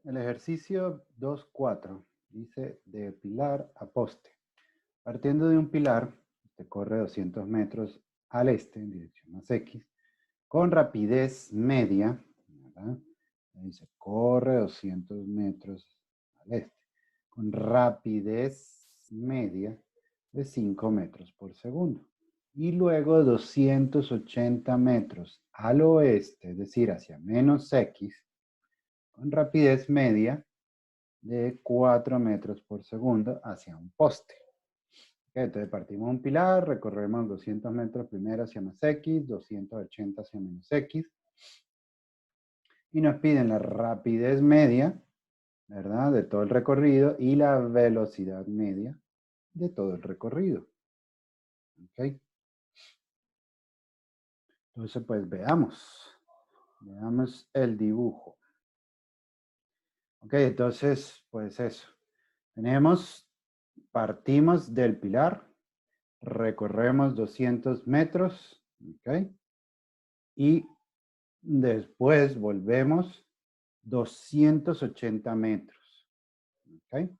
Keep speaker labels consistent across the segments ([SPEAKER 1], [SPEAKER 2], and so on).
[SPEAKER 1] El ejercicio 2.4 dice de pilar a poste. Partiendo de un pilar, se corre 200 metros al este en dirección más X, con rapidez media, ¿verdad? Dice, corre 200 metros al este, con rapidez media de 5 metros por segundo. Y luego 280 metros al oeste, es decir, hacia menos X, con rapidez media de 4 metros por segundo hacia un poste. Okay, entonces partimos un pilar, recorremos 200 metros primero hacia más X, 280 hacia menos X, y nos piden la rapidez media, ¿verdad? De todo el recorrido y la velocidad media de todo el recorrido. ¿Ok? Entonces, pues veamos el dibujo. Ok, entonces, pues eso. Partimos del pilar, recorremos 200 metros, ¿ok? Y después volvemos 280 metros, ¿ok?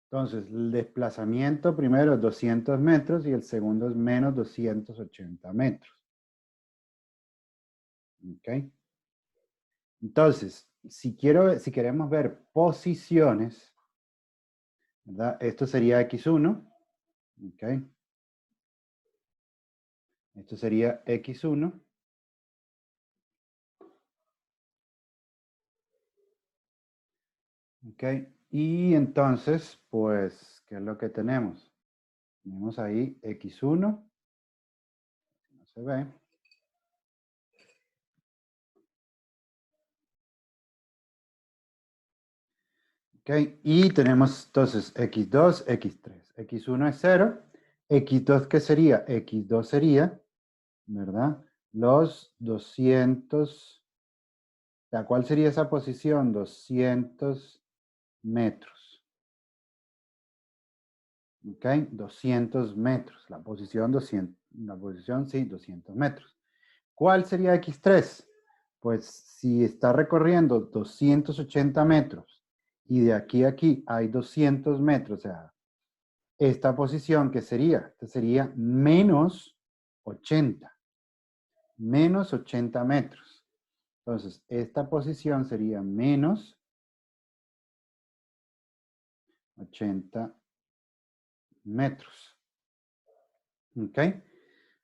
[SPEAKER 1] Entonces, el desplazamiento primero es 200 metros y el segundo es menos 280 metros, ¿ok? Entonces, si queremos ver posiciones, ¿verdad? Esto sería X1, ¿ok? Esto sería X1. ¿Ok? Y entonces, pues, ¿qué es lo que tenemos? Tenemos ahí X1, no se ve. ¿Ok? Y tenemos entonces X2, X3. X1 es 0. X2, ¿qué sería? X2 sería, ¿verdad? Los 200, ¿cuál sería esa posición? 200 metros. ¿Ok? 200 metros. La posición 200, la posición, sí, 200 metros. ¿Cuál sería X3? Pues si está recorriendo 280 metros y de aquí a aquí hay 200 metros, o sea, esta posición, ¿qué sería? Esta sería menos 80 metros. Entonces, esta posición sería menos 80 metros. ¿Ok?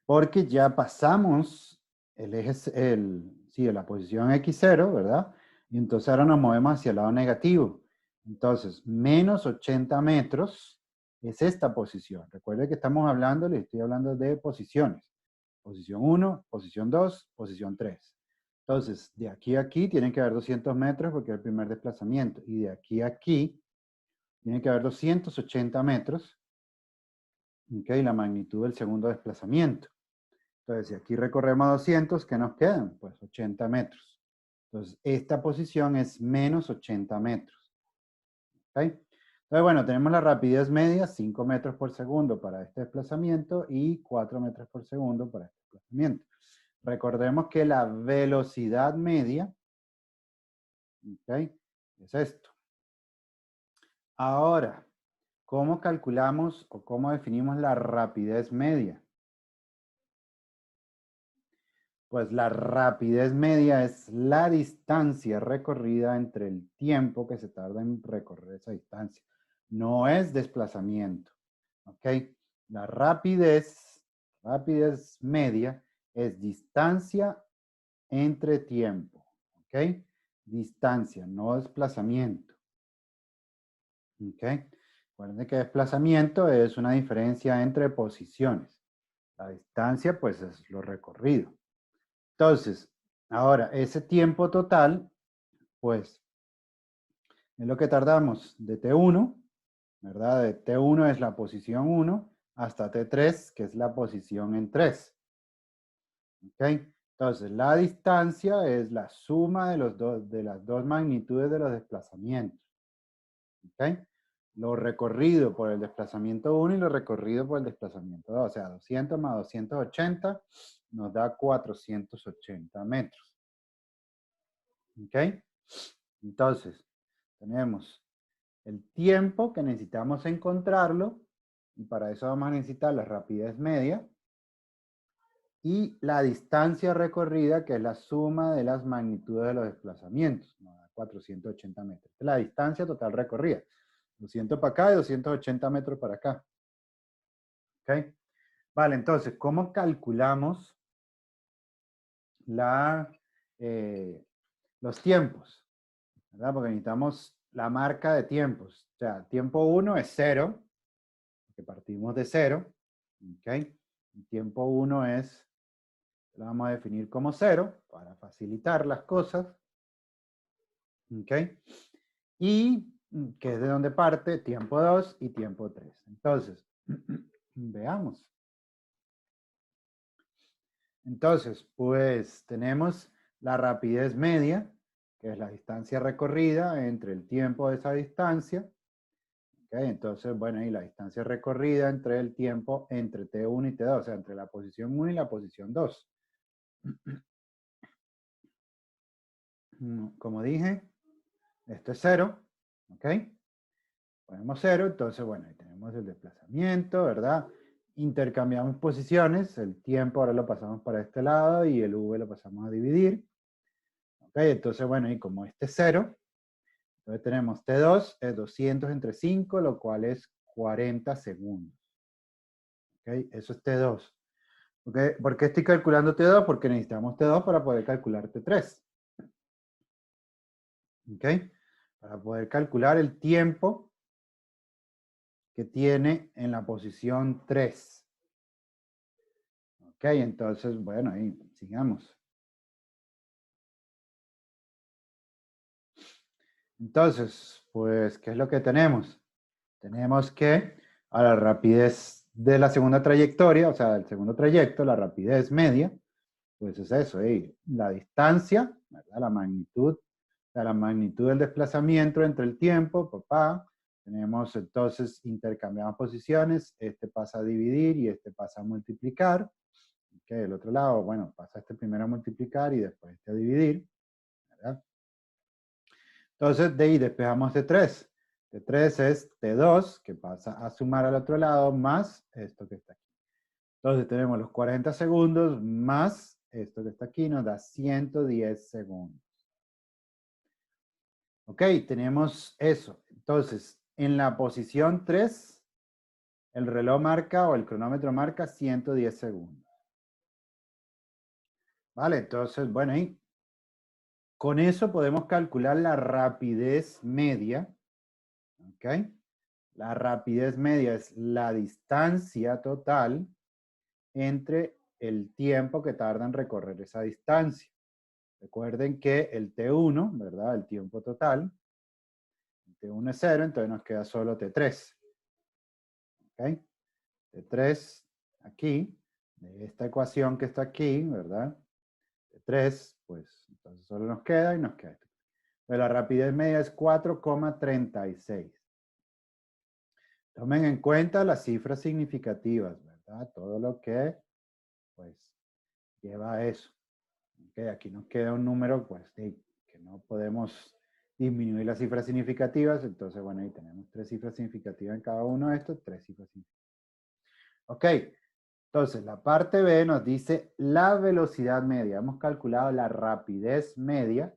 [SPEAKER 1] Porque ya pasamos el eje, sí, la posición X0, ¿verdad? Y entonces ahora nos movemos hacia el lado negativo. Entonces, menos 80 metros es esta posición. Recuerde que estamos hablando, les estoy hablando de posiciones. Posición 1, posición 2, posición 3. Entonces, de aquí a aquí tienen que haber 200 metros porque es el primer desplazamiento. Y de aquí a aquí tiene que haber 280 metros, ¿ok? La magnitud del segundo desplazamiento. Entonces, si aquí recorremos 200, ¿qué nos quedan? Pues 80 metros. Entonces, esta posición es menos 80 metros. ¿Ok? Entonces, bueno, tenemos la rapidez media, 5 metros por segundo para este desplazamiento y 4 metros por segundo para este desplazamiento. Recordemos que la velocidad media, ¿ok? Es esto. Ahora, ¿cómo calculamos o cómo definimos la rapidez media? Pues la rapidez media es la distancia recorrida entre el tiempo que se tarda en recorrer esa distancia. No es desplazamiento. ¿Ok? La rapidez media es distancia entre tiempo. ¿Ok? Distancia, no desplazamiento. ¿Ok? Recuerden que desplazamiento es una diferencia entre posiciones. La distancia, pues, es lo recorrido. Entonces, ahora, ese tiempo total, pues, es lo que tardamos de T1, ¿verdad? De T1 es la posición 1 hasta T3, que es la posición en 3. ¿Ok? Entonces, la distancia es la suma de las dos magnitudes de los desplazamientos. ¿Ok? Lo recorrido por el desplazamiento 1 y lo recorrido por el desplazamiento 2. O sea, 200 más 280 nos da 480 metros. ¿Ok? Entonces, tenemos el tiempo que necesitamos encontrarlo, y para eso vamos a necesitar la rapidez media, y la distancia recorrida, que es la suma de las magnitudes de los desplazamientos, nos da 480 metros. Esta es la distancia total recorrida, 200 para acá y 280 metros para acá. ¿Ok? Vale, entonces, ¿cómo calculamos los tiempos? ¿Verdad? Porque necesitamos la marca de tiempos. O sea, tiempo 1 es 0, que partimos de 0. ¿Ok? El tiempo 1 es, lo vamos a definir como 0 para facilitar las cosas. ¿Ok? Y que es de donde parte tiempo 2 y tiempo 3. Entonces, veamos. Entonces, pues tenemos la rapidez media, que es la distancia recorrida entre el tiempo de esa distancia. ¿Okay? Entonces, bueno, y la distancia recorrida entre el tiempo entre T1 y T2, o sea, entre la posición 1 y la posición 2. Como dije, esto es 0, ¿ok? Ponemos 0, entonces, bueno, ahí tenemos el desplazamiento, ¿verdad? Intercambiamos posiciones, el tiempo ahora lo pasamos para este lado y el V lo pasamos a dividir. ¿Ok? Entonces, bueno, y como este es 0, entonces tenemos T2 es 200 entre 5, lo cual es 40 segundos. ¿Ok? Eso es T2. ¿Okay? ¿Por qué estoy calculando T2? Porque necesitamos T2 para poder calcular T3. ¿Ok? Para poder calcular el tiempo que tiene en la posición 3. ¿Ok? Entonces, bueno, ahí sigamos. Entonces, pues, ¿qué es lo que tenemos? Tenemos que a la rapidez de la segunda trayectoria, o sea, del segundo trayecto, la rapidez media, pues es eso, la distancia, ¿verdad? La magnitud, o sea, la magnitud del desplazamiento entre el tiempo, papá. Tenemos entonces, intercambiamos posiciones, este pasa a dividir y este pasa a multiplicar. ¿Ok? El otro lado, bueno, pasa este primero a multiplicar y después este a dividir, ¿verdad? Entonces, de ahí despejamos T3. T3 es T2, que pasa a sumar al otro lado, más esto que está aquí. Entonces tenemos los 40 segundos más esto que está aquí, nos da 110 segundos. Ok, tenemos eso. Entonces, en la posición 3, el reloj marca o el cronómetro marca 110 segundos. Vale, entonces, bueno, ahí con eso podemos calcular la rapidez media. Ok. La rapidez media es la distancia total entre el tiempo que tarda en recorrer esa distancia. Recuerden que el T1, ¿verdad? El tiempo total. El T1 es 0, entonces nos queda solo T3. ¿Ok? T3 aquí, de esta ecuación que está aquí, ¿verdad? T3, pues entonces solo nos queda y nos queda esto. Pero la rapidez media es 4,36. Tomen en cuenta las cifras significativas, ¿verdad? Todo lo que, pues, lleva a eso. Okay, aquí nos queda un número, pues, que no podemos disminuir las cifras significativas. Entonces, bueno, ahí tenemos 3 cifras significativas en cada uno de estos, 3 cifras significativas. Ok, entonces la parte B nos dice la velocidad media. Hemos calculado la rapidez media.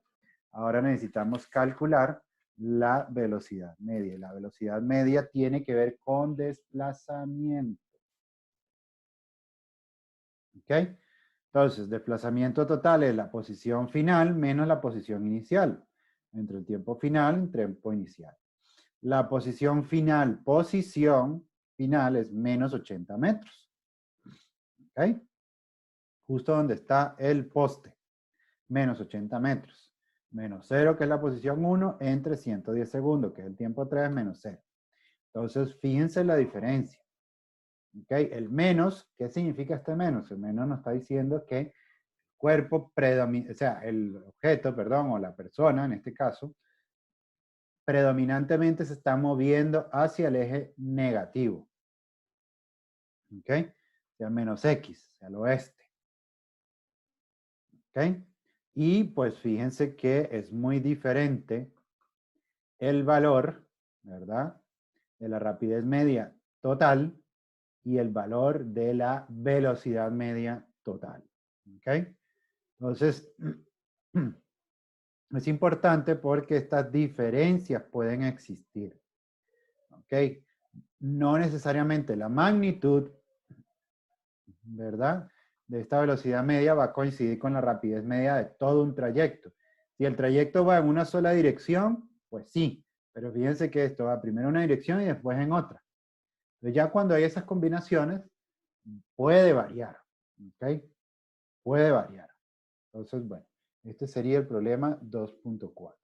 [SPEAKER 1] Ahora necesitamos calcular la velocidad media. La velocidad media tiene que ver con desplazamiento. ¿Ok? Entonces, desplazamiento total es la posición final menos la posición inicial. Entre el tiempo final y tiempo inicial. La posición final es menos 80 metros. ¿Ok? Justo donde está el poste. Menos 80 metros. Menos 0, que es la posición 1, entre 110 segundos, que es el tiempo 3, menos 0. Entonces, fíjense la diferencia. ¿Ok? El menos, ¿qué significa este menos? El menos nos está diciendo que cuerpo predominante, o sea, el objeto, perdón, o la persona en este caso, predominantemente se está moviendo hacia el eje negativo. ¿Ok? Sea menos X, hacia el oeste. ¿Ok? Y pues fíjense que es muy diferente el valor, ¿verdad? De la rapidez media total y el valor de la velocidad media total. ¿Ok? Entonces, es importante porque estas diferencias pueden existir. ¿Ok? No necesariamente la magnitud, ¿verdad? De esta velocidad media va a coincidir con la rapidez media de todo un trayecto. Si el trayecto va en una sola dirección, pues sí, pero fíjense que esto va primero en una dirección y después en otra. Entonces ya cuando hay esas combinaciones, puede variar, ¿ok? Puede variar. Entonces, bueno, este sería el problema 2.4.